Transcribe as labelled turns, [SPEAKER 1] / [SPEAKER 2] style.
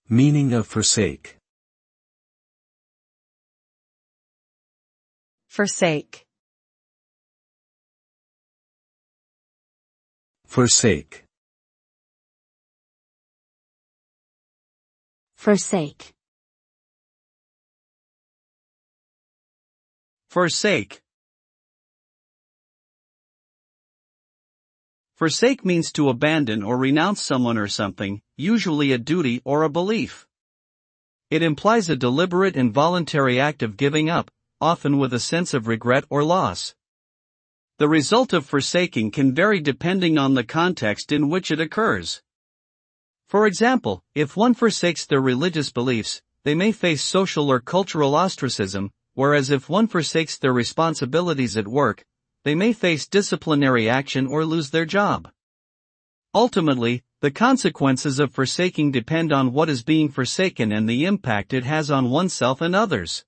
[SPEAKER 1] Meaning of forsake.
[SPEAKER 2] Forsake.
[SPEAKER 1] Forsake.
[SPEAKER 3] Forsake.
[SPEAKER 4] Forsake. Forsake means to abandon or renounce someone or something, usually a duty or a belief. It implies a deliberate and voluntary act of giving up, often with a sense of regret or loss. The result of forsaking can vary depending on the context in which it occurs. For example, if one forsakes their religious beliefs, they may face social or cultural ostracism, whereas if one forsakes their responsibilities at work, they may face disciplinary action or lose their job. Ultimately, the consequences of forsaking depend on what is being forsaken and the impact it has on oneself and others.